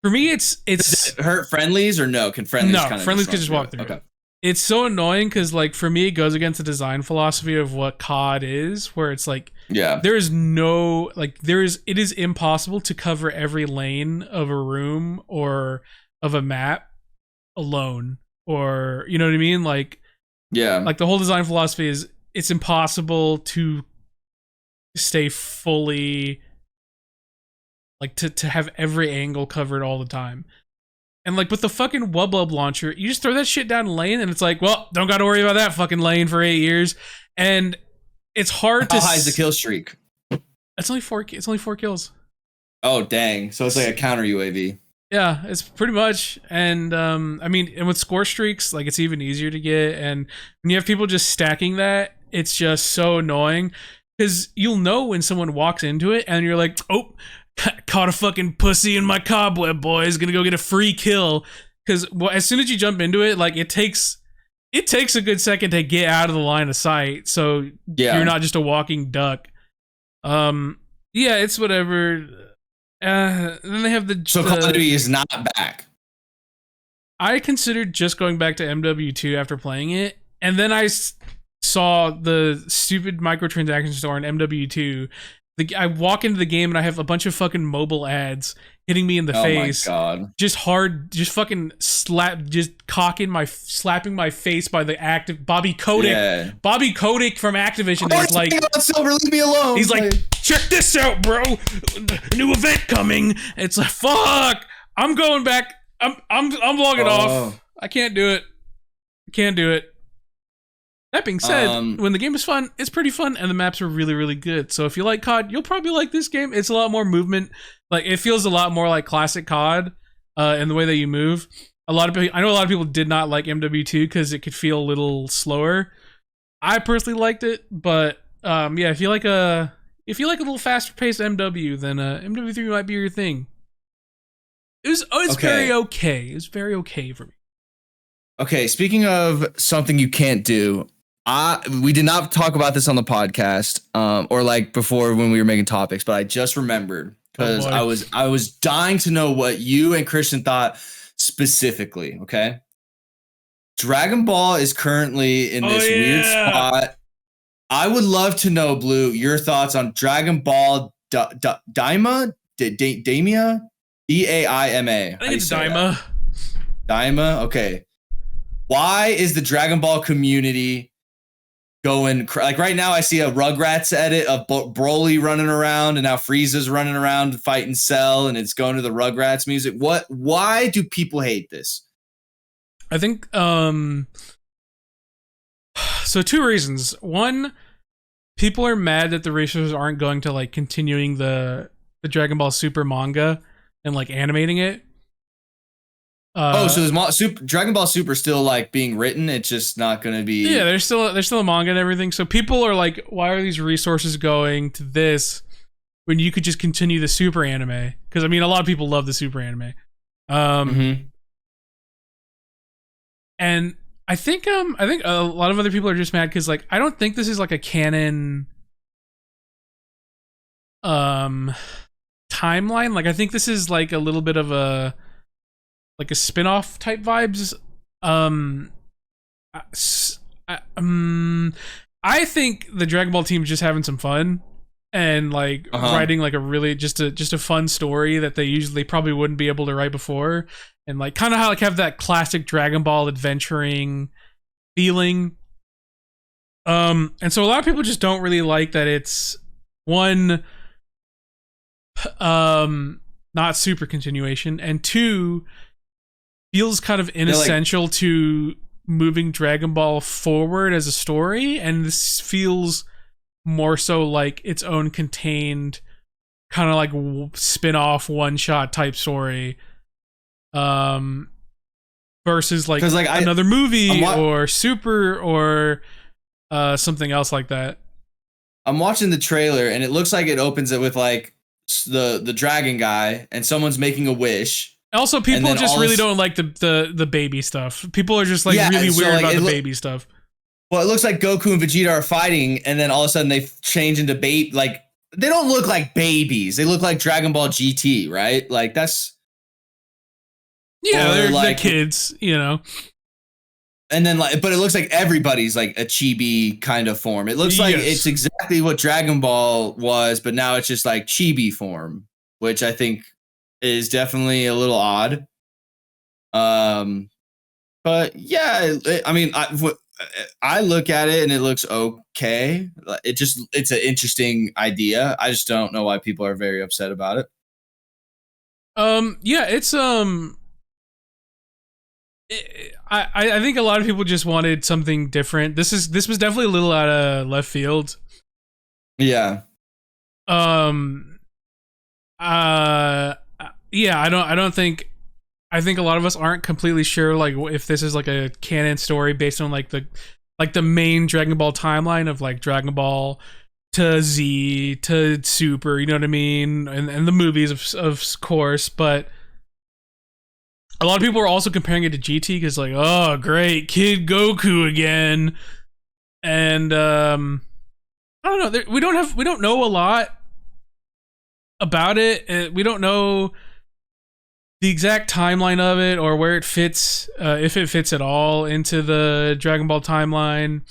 For me, it's Does it hurt friendlies or no? Can friendlies no friendlies can just walk through. Okay. It's so annoying because like for me, it goes against the design philosophy of what COD is, where it's like there is no like it is impossible to cover every lane of a room or of a map alone, or you know what I mean? Like like the whole design philosophy is it's impossible to stay fully like to have every angle covered all the time. And like with the fucking Wublub launcher, you just throw that shit down lane and it's like, well, don't got to worry about that fucking lane for 8 years. And it's hard to. How high is the kill streak? It's only 4 kills. Oh dang! So it's like a counter UAV. Yeah, it's pretty much. And I mean, and with score streaks, like it's even easier to get. And when you have people just stacking that, it's just so annoying because you'll know when someone walks into it and you're like, oh. Caught a fucking pussy in my cobweb, boys. Gonna go get a free kill. Because as soon as you jump into it, like it takes a good second to get out of the line of sight. So you're not just a walking duck. Yeah, it's whatever. Then they have the Call of Duty is not back. I considered just going back to MW2 after playing it, and then I saw the stupid microtransaction store in MW2. I walk into the game and I have a bunch of fucking mobile ads hitting me in the face. Oh my god! Just fucking slapping my face by the active Bobby Kotick. Yeah. Bobby Kotick from Activision is like, Silver, leave me alone. He's like, check this out, bro. New event coming. It's like, fuck. I'm going back. I'm logging off. I can't do it. That being said, when the game is fun, it's pretty fun, and the maps are really, really good. So if you like COD, you'll probably like this game. It's a lot more movement. Like it feels a lot more like classic COD in the way that you move. I know a lot of people did not like MW2 because it could feel a little slower. I personally liked it, but yeah, if you like a little faster paced MW, then MW3 might be your thing. It was very okay. It was very okay for me. Okay, speaking of something you can't do. We did not talk about this on the podcast, or like before when we were making topics, but I just remembered because I was dying to know what you and Christian thought specifically. Okay, Dragon Ball is currently in this weird spot. I would love to know, Blue, your thoughts on Dragon Ball Daima, Daima, Daima. I think it's Daima. Daima. Okay, why is the Dragon Ball community going like right now? I see a Rugrats edit of Broly running around and now Frieza's running around fighting Cell and it's going to the Rugrats music. Why do people hate this? I think so 2 reasons. One, people are mad that the researchers aren't going to like continuing the Dragon Ball Super manga and like animating it. So there's Dragon Ball Super still like being written. It's just not going to be. Yeah, there's still a manga and everything. So people are like, why are these resources going to this when you could just continue the Super anime? Because I mean, a lot of people love the Super anime. And I think a lot of other people are just mad because like I don't think this is like a canon timeline. Like I think this is like a little bit of a spin-off type vibes. I think the Dragon Ball team is just having some fun and like writing like a really just a fun story that they probably wouldn't be able to write before, and like kind of how like have that classic Dragon Ball adventuring feeling. And so a lot of people just don't really like that it's one not super continuation, and 2 feels kind of inessential to moving Dragon Ball forward as a story, and this feels more so like its own contained kind of like spin-off one-shot type story versus like another movie or Super or something else like that. I'm watching the trailer and it looks like it opens it with like the dragon guy and someone's making a wish. Also, people just really don't like the baby stuff. People are just like really weird about the baby stuff. Well, it looks like Goku and Vegeta are fighting, and then all of a sudden they change into like they don't look like babies. They look like Dragon Ball GT, right? Like that's Yeah, they're like kids, you know. And then but it looks like everybody's like a chibi kind of form. It looks like it's exactly what Dragon Ball was, but now it's just like chibi form, which I think is definitely a little odd. But yeah, I mean, I look at it and it looks okay. It's an interesting idea. I just don't know why people are very upset about it. Yeah, it's I think a lot of people just wanted something different. This was definitely a little out of left field. Yeah. Yeah, I think a lot of us aren't completely sure like if this is like a canon story based on like the main Dragon Ball timeline of like Dragon Ball to Z to Super, you know what I mean? And the movies of course, but a lot of people are also comparing it to GT because like, oh great, Kid Goku again. And I don't know, we don't know a lot about it. We don't know the exact timeline of it or where it fits, if it fits at all into the Dragon Ball timeline.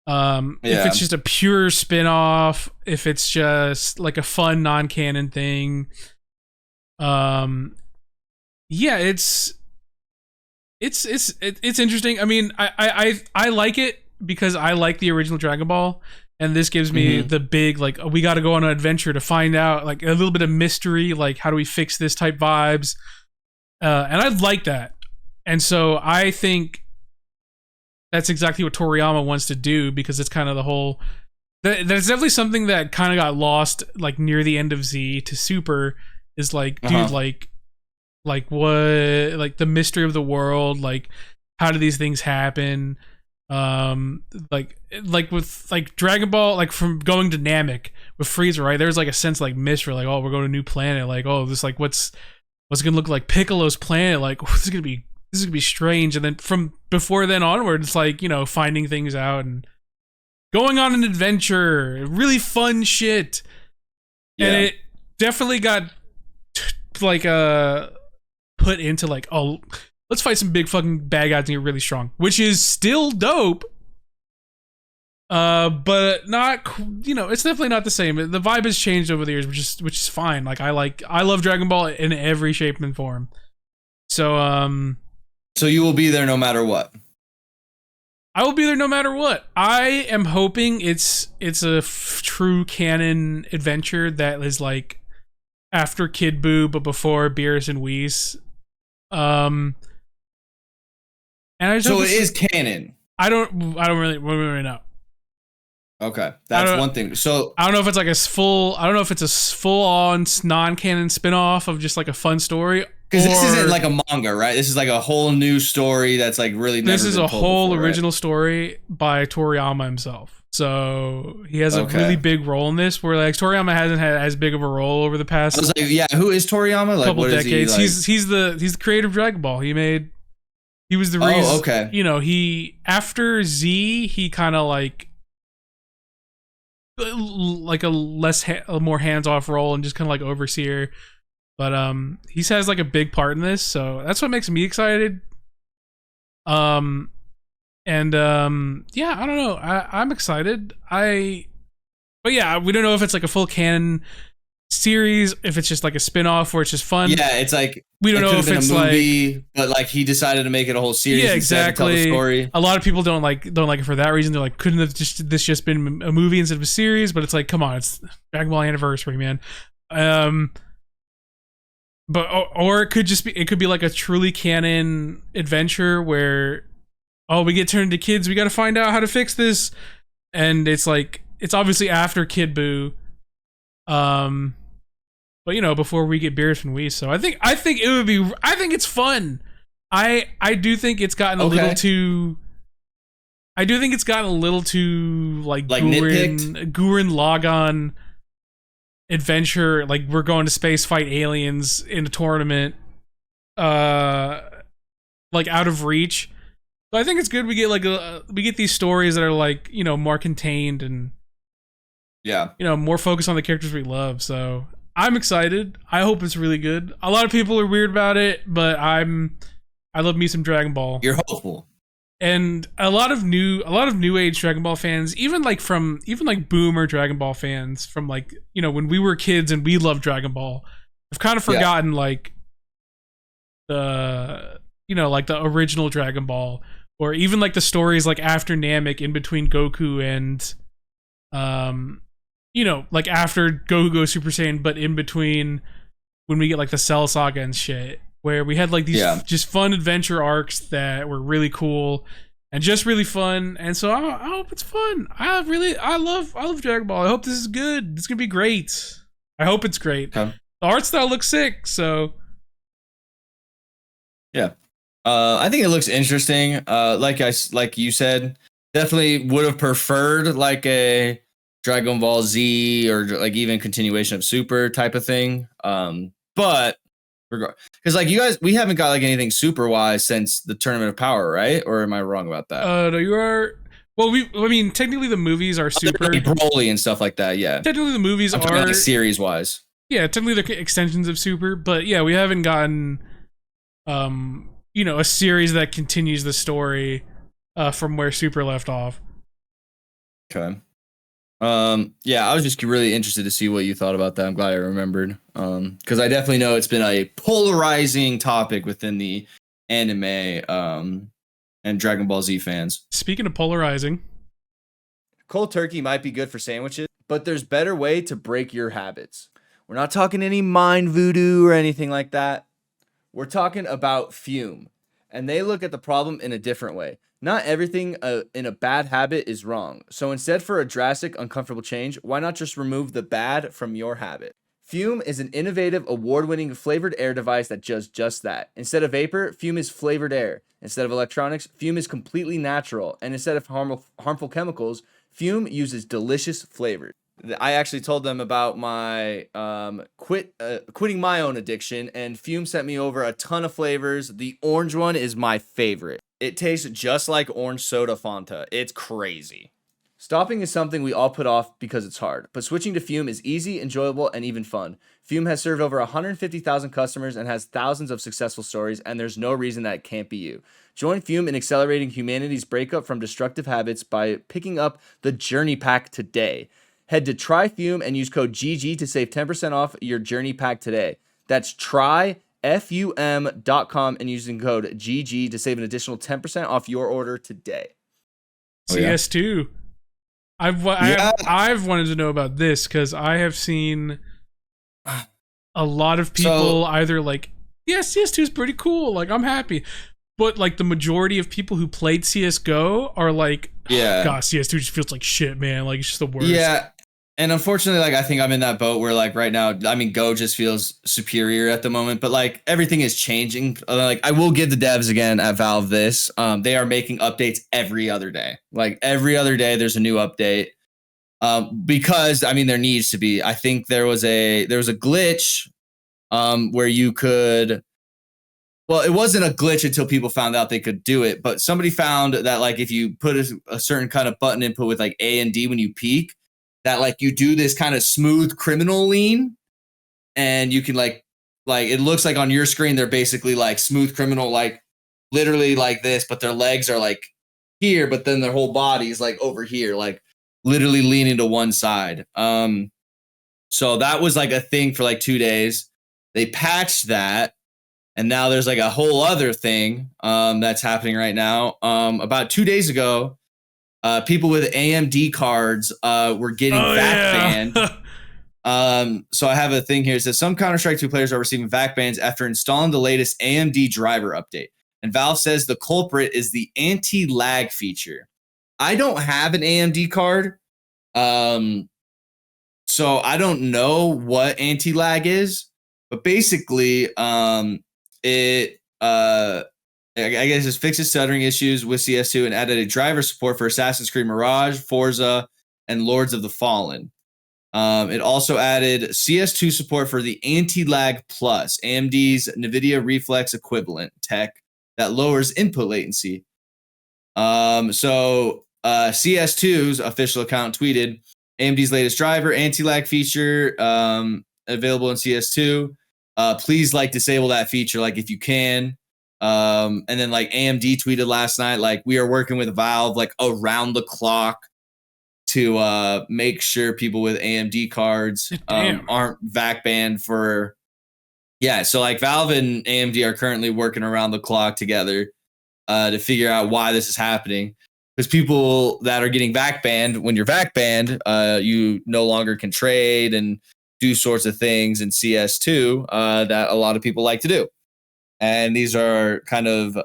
If it's just a pure spin-off, if it's just like a fun non-canon thing. Yeah, it's interesting. I mean, I like it because I like the original Dragon Ball, and this gives me the big like we got to go on an adventure to find out like a little bit of mystery, like how do we fix this type vibes, and I like that, and so I think that's exactly what Toriyama wants to do because it's kind of the whole. That's definitely something that kind of got lost like near the end of Z to Super is like, dude, like what, like the mystery of the world, like how do these things happen? Like with like Dragon Ball, like from going to Namek with Frieza, right? There's like a sense like mystery, like oh we're going to a new planet, like oh this like what's it gonna look like Piccolo's planet, like oh, this is gonna be strange, and then from before then onward, it's like you know finding things out and going on an adventure, really fun shit, and it definitely got like put into like oh let's fight some big fucking bad guys and get really strong, which is still dope. But not, you know, it's definitely not the same. The vibe has changed over the years, which is fine. Like I love Dragon Ball in every shape and form. So so you will be there no matter what. I will be there no matter what. I am hoping it's a true canon adventure that is like after Kid Buu but before Beerus and Whis. And so it is canon. I don't really know. Okay, that's one thing. So I don't know if it's like I don't know if it's a full on non-canon spin-off of just like a fun story. Because this isn't like a manga, right? This is like a whole new story that's like really never This is been a whole before, original story by Toriyama himself. So he has a really big role in this. Where like Toriyama hasn't had as big of a role over the past. I was like, yeah, who is Toriyama? Like, couple decades. He's the creator of Dragon Ball. He was the reason. Oh, okay. You know, he after Z, he kind of like a more hands-off role and just kind of like overseer. But he has like a big part in this, so that's what makes me excited. Yeah, I don't know. I'm excited. But yeah, we don't know if it's like a full canon series, if it's just like a spin-off where it's just fun. Yeah, it's like we don't know if it's a movie, like, but like he decided to make it a whole series. Yeah, exactly. Tell the story. A lot of people don't like it for that reason. They're like, couldn't have this just been a movie instead of a series? But it's like, come on, it's Dragon Ball Anniversary, man. But or it could be like a truly canon adventure where we get turned into kids, we got to find out how to fix this, and it's like it's obviously after Kid Buu, but you know before we get Beerus and Whis. So I think it would be. I think it's fun. I do think it's gotten a little too. I do think it's gotten a little too like Gurren Lagann adventure. Like we're going to space fight aliens in a tournament, like out of reach. So I think it's good we get these stories that are like you know more contained and you know more focused on the characters we love. So I'm excited. I hope it's really good. A lot of people are weird about it, but I love me some Dragon Ball. You're hopeful. And a lot of new age Dragon Ball fans, even like boomer Dragon Ball fans from like, when we were kids and we loved Dragon Ball, I've kind of forgotten like the like the original Dragon Ball, or even like the stories like after Namek, in between Goku and like after Goku goes Super Saiyan, but in between when we get like the Cell Saga and shit, where we had like these just fun adventure arcs that were really cool and just really fun. And so I hope it's fun. I love Dragon Ball. I hope this is good. It's gonna be great. I hope it's great. The art style looks sick. So yeah, I think it looks interesting. Like you said, definitely would have preferred like a Dragon Ball Z or like even continuation of Super type of thing. But because like you guys, we haven't got like anything Super wise since the Tournament of Power, right? Or am I wrong about that? No, you are. Well, technically the movies are Super, like Broly and stuff like that. Yeah, technically the movies are like series wise. Yeah, technically they're extensions of Super, but yeah, we haven't gotten a series that continues the story from where Super left off. Okay. Yeah, I was just really interested to see what you thought about that. I'm glad I remembered. Because I definitely know it's been a polarizing topic within the anime and Dragon Ball Z fans. Speaking of polarizing, cold turkey might be good for sandwiches, but there's better way to break your habits. We're not talking any mind voodoo or anything like that. We're talking about Fume, and they look at the problem in a different way. Not everything in a bad habit is wrong. So instead, for a drastic, uncomfortable change, why not just remove the bad from your habit? Fume is an innovative, award-winning flavored air device that does just that. Instead of vapor, Fume is flavored air. Instead of electronics, Fume is completely natural. And instead of harmful chemicals, Fume uses delicious flavors. I actually told them about my quitting my own addiction, and Fume sent me over a ton of flavors. The orange one is my favorite. It tastes just like orange soda Fanta. It's crazy. Stopping is something we all put off because it's hard, but switching to Fume is easy, enjoyable, and even fun. Fume has served over 150,000 customers and has thousands of successful stories, and there's no reason that it can't be you. Join Fume in accelerating humanity's breakup from destructive habits by picking up the Journey Pack today. Head to TryFume and use code GG to save 10% off your Journey Pack today. That's tryfum.com and using code GG to save an additional 10% off your order today. CS2. I've wanted to know about this because I have seen a lot of people either like, yeah, CS2 is pretty cool. Like, I'm happy. But like the majority of people who played CSGO are like, yeah, God, CS2 just feels like shit, man. Like, it's just the worst. Yeah. And unfortunately, like, I think I'm in that boat where, like, right now, I mean, Go just feels superior at the moment, but, like, everything is changing. Like, I will give the devs again at Valve this. They are making updates every other day. Like, every other day, there's a new update. Because, I mean, there needs to be. I think there was a glitch where you could. Well, it wasn't a glitch until people found out they could do it. But somebody found that, like, if you put a certain kind of button input with, like, A and D when you peek, that like you do this kind of smooth criminal lean, and you can like it looks like on your screen they're basically like smooth criminal, like literally like this, but their legs are like here, but then their whole body is like over here, like literally leaning to one side. So that was like a thing for like 2 days. They patched that, and now there's like a whole other thing that's happening right now. About 2 days ago, people with AMD cards were getting VAC banned. So I have a thing here. It says some Counter-Strike 2 players are receiving VAC bans after installing the latest AMD driver update. And Valve says the culprit is the anti-lag feature. I don't have an AMD card, so I don't know what anti-lag is. But basically, I guess it fixes stuttering issues with CS2 and added a driver support for Assassin's Creed Mirage, Forza, and Lords of the Fallen. It also added CS2 support for the Anti-Lag Plus, AMD's NVIDIA Reflex equivalent tech that lowers input latency. So CS2's official account tweeted, AMD's latest driver, anti-lag feature, available in CS2. Please disable that feature if you can. And then AMD tweeted last night we are working with Valve around the clock to make sure people with AMD cards aren't VAC banned for. Yeah, so Valve and AMD are currently working around the clock together to figure out why this is happening. Because people that are getting VAC banned, when you're VAC banned, you no longer can trade and do sorts of things in CS2 that a lot of people like to do. And these are kind of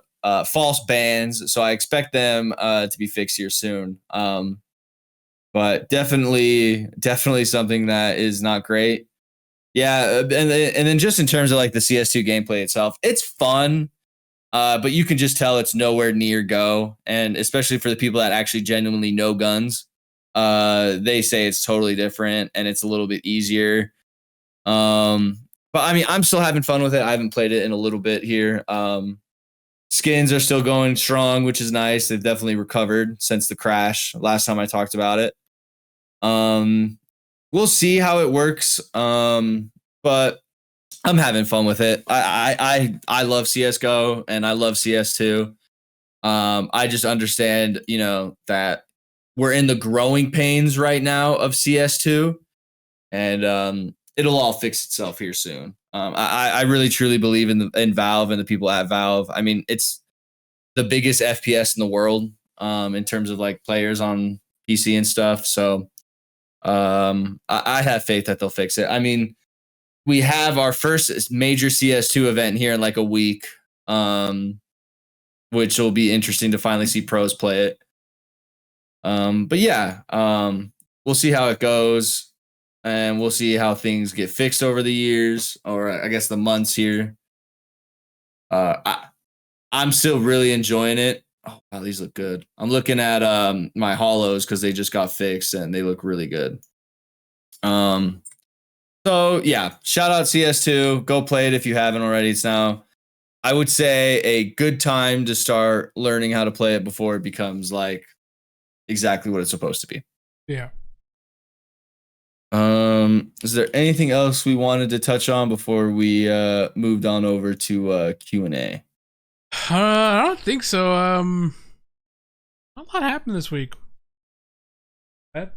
false bans, so I expect them to be fixed here soon. But definitely something that is not great. Yeah, and then just in terms of the CS2 gameplay itself, it's fun, but you can just tell it's nowhere near Go, and especially for the people that actually genuinely know guns, they say it's totally different and it's a little bit easier. But I mean, I'm still having fun with it. I haven't played it in a little bit here. Skins are still going strong, which is nice. They've definitely recovered since the crash last time I talked about it. We'll see how it works. But I'm having fun with it. I love CSGO and I love CS2. I just understand, that we're in the growing pains right now of CS2, and it'll all fix itself here soon. I really truly believe in Valve and the people at Valve. I mean, it's the biggest FPS in the world in terms of players on PC and stuff. So I have faith that they'll fix it. I mean, we have our first major CS2 event here in a week, which will be interesting to finally see pros play it. But yeah, we'll see how it goes. And we'll see how things get fixed over the years, or I guess the months here. I'm still really enjoying it. Oh, wow, these look good. I'm looking at my holos because they just got fixed and they look really good. So yeah, shout out CS2. Go play it if you haven't already. It's now, I would say, a good time to start learning how to play it before it becomes exactly what it's supposed to be. Yeah. Is there anything else we wanted to touch on before we moved on over to Q&A? I don't think so. A lot happened this week. I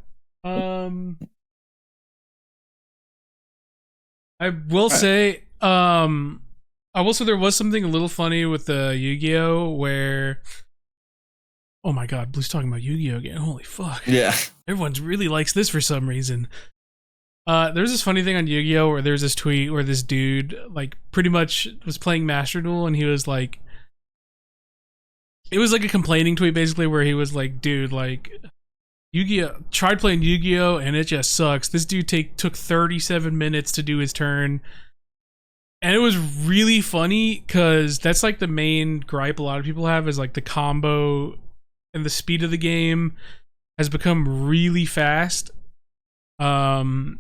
will say there was something a little funny with the Yu-Gi-Oh where, oh my god, Blue's talking about Yu-Gi-Oh again. Holy fuck. Yeah. Everyone really likes this for some reason. There's this funny thing on Yu-Gi-Oh where there's this tweet where this dude pretty much was playing Master Duel, and he was it was a complaining tweet basically where he was dude, Yu-Gi-Oh, tried playing Yu-Gi-Oh and it just sucks. This dude took 37 minutes to do his turn. And it was really funny because that's the main gripe a lot of people have is the combo and the speed of the game has become really fast. And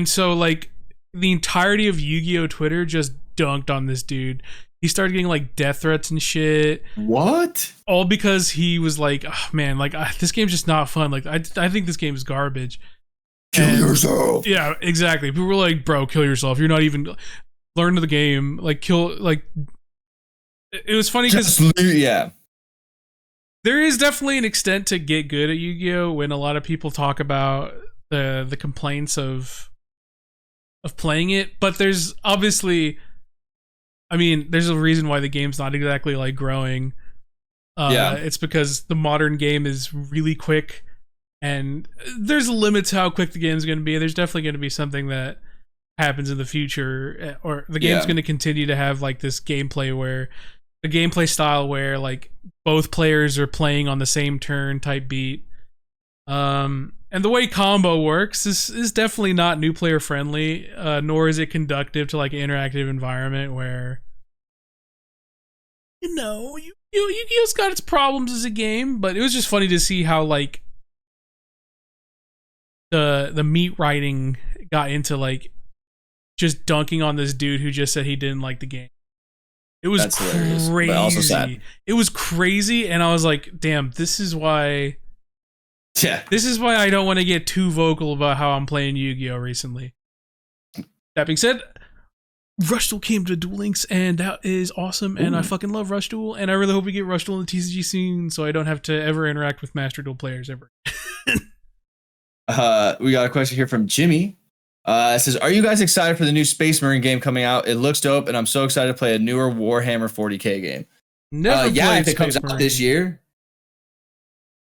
so the entirety of Yu-Gi-Oh Twitter just dunked on this dude. He started getting death threats and shit. What? All because he was oh, man, this game's just not fun. I think this game is garbage. Kill yourself. Yeah, exactly. People were bro, kill yourself. You're not even learn the game. It was funny because yeah. There is definitely an extent to get good at Yu-Gi-Oh when a lot of people talk about the complaints of playing it, but there's obviously, I mean, there's a reason why the game's not exactly growing. It's because the modern game is really quick, and there's a limit to how quick the game's going to be. There's definitely going to be something that happens in the future, or the game's going to continue to have this gameplay style where both players are playing on the same turn type beat. And the way combo works is definitely not new player friendly, nor is it conductive to an interactive environment where, Yu-Gi-Oh's got its problems as a game. But it was just funny to see how the meat writing got into just dunking on this dude who just said he didn't like the game. It was crazy. But also sad. It was crazy, and I was damn, this is why. Yeah. This is why I don't want to get too vocal about how I'm playing Yu-Gi-Oh recently. That being said, Rush Duel came to Duel Links, and that is awesome. And I fucking love Rush Duel, and I really hope we get Rush Duel in the TCG soon, so I don't have to ever interact with Master Duel players ever. We got a question here from Jimmy. It says, "Are you guys excited for the new Space Marine game coming out? It looks dope, and I'm so excited to play a newer Warhammer 40k game." Yeah, if it comes out this year.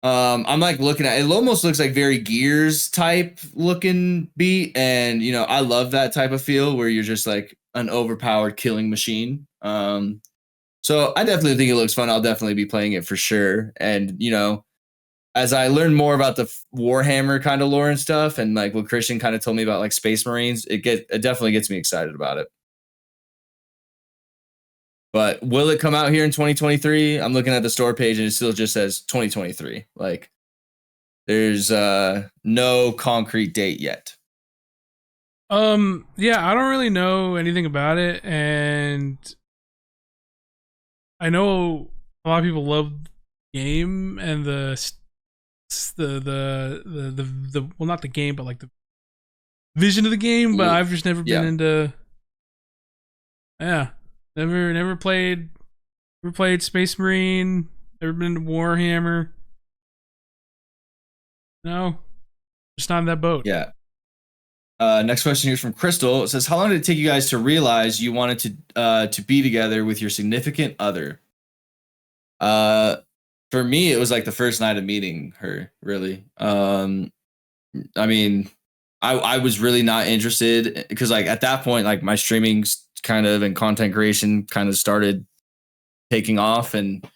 I'm like looking at it. It almost looks like very Gears type looking beat, and you know I love that type of feel where you're just like an overpowered killing machine. So I definitely think it looks fun. I'll definitely be playing it for sure. And you know, as I learn more about the Warhammer kind of lore and stuff, and like what Christian kind of told me about like Space Marines, it definitely gets me excited about it. But will it come out here in 2023? I'm looking at the store page and it still just says 2023. Like there's no concrete date yet. Yeah, I don't really know anything about it, and I know a lot of people love the game and the well, not the game, but like the vision of the game, but I've just never been into Never played Space Marine. Never been to Warhammer. No, just not in that boat. Yeah. Next question here is from Crystal. It says, "How long did it take you guys to realize you wanted to be together with your significant other?" For me, it was like the first night of meeting her. Really. I mean, I was really not interested because like at that point, like my streaming kind of and content creation kind of started taking off, and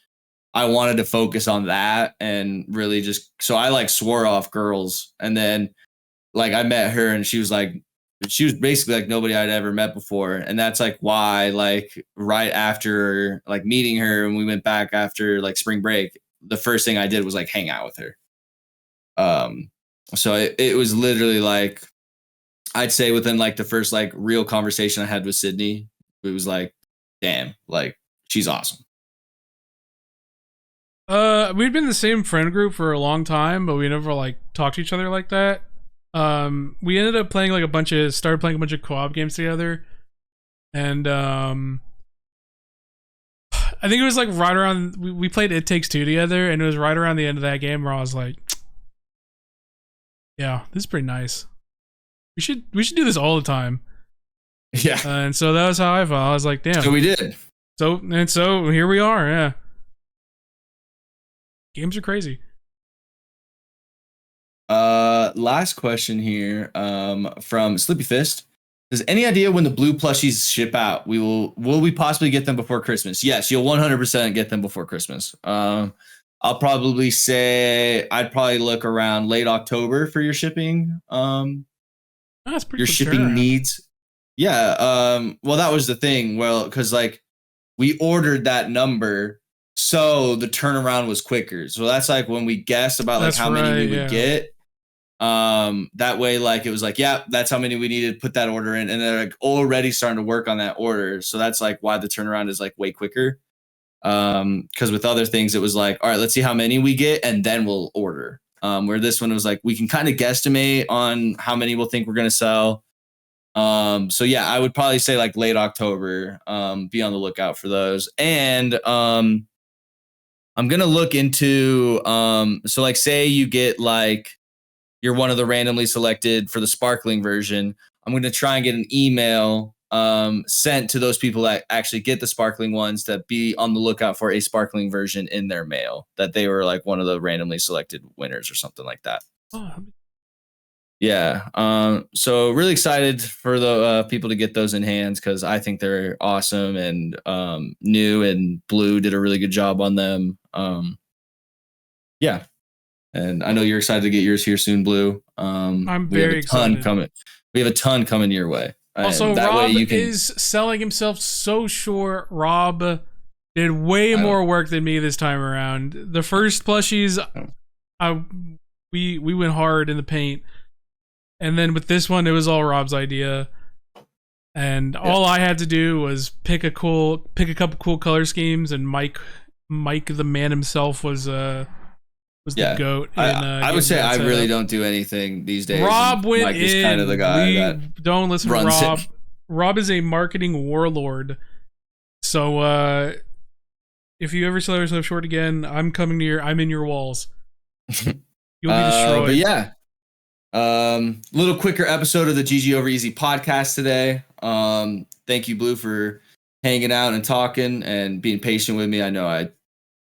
I wanted to focus on that and really just, so I like swore off girls. And then like I met her and she was basically like nobody I'd ever met before. And that's like why, like right after like meeting her and we went back after like spring break, the first thing I did was like hang out with her. So it was literally like, I'd say within like the first like real conversation I had with Sydney, it was like, damn, like she's awesome. We'd been in the same friend group for a long time, but we never like talked to each other like that. We ended up playing like started playing a bunch of co-op games together. And I think it was like right around, we played It Takes Two together, and it was right around the end of that game where I was like, yeah, this is pretty nice. We should do this all the time. Yeah. And so that was how I felt. I was like, damn. So we did. So here we are. Yeah. Games are crazy. Last question here from Slippy Fist. Does any idea when the blue plushies ship out? Will we possibly get them before Christmas? Yes, you'll 100% get them before Christmas. I'll probably say I'd probably look around late October for your shipping. That's pretty your shipping needs. Yeah. Well, that was the thing. Well, because like we ordered that number, so the turnaround was quicker. So that's like when we guessed about like how many we would get. That way, like it was like, yeah, that's how many we needed to put that order in, and they're like already starting to work on that order. So that's like why the turnaround is like way quicker. Because with other things, it was like, all right, let's see how many we get, and then we'll order. Where this one was like, we can kind of guesstimate on how many we'll think we're gonna sell. So yeah, I would probably say like late October. Be on the lookout for those. And I'm gonna look into so like say you get like you're one of the randomly selected for the sparkling version. I'm gonna try and get an email sent to those people that actually get the sparkling ones to be on the lookout for a sparkling version in their mail, that they were like one of the randomly selected winners or something like that. Yeah. So really excited for the people to get those in hands, because I think they're awesome, and New and Blue did a really good job on them. Yeah. And I know you're excited to get yours here soon, Blue. I'm very excited. We have a ton coming your way. Also, Rob is selling himself so short. Rob did way more work than me this time around. The first plushies, we went hard in the paint. And then with this one, it was all Rob's idea. And all I had to do was pick a couple cool color schemes, and Mike the man himself was the goat. I would say I really don't do anything these days. Rob went Mike in. is kind of the guy that don't listen to Rob. Rob is a marketing warlord. So if you ever sell yourself short again, I'm in your walls. You'll be destroyed. But yeah. Little quicker episode of the GG Over Easy podcast today. Thank you, Blue, for hanging out and talking and being patient with me. I know I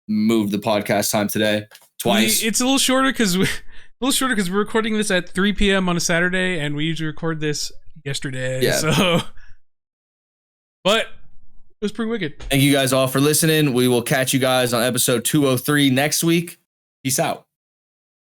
moved the podcast time today twice. It's a little shorter because we're recording this at 3 p.m. on a Saturday, and we usually record this yesterday. Yeah. So, but it was pretty wicked. Thank you guys all for listening. We will catch you guys on episode 203 next week. Peace out.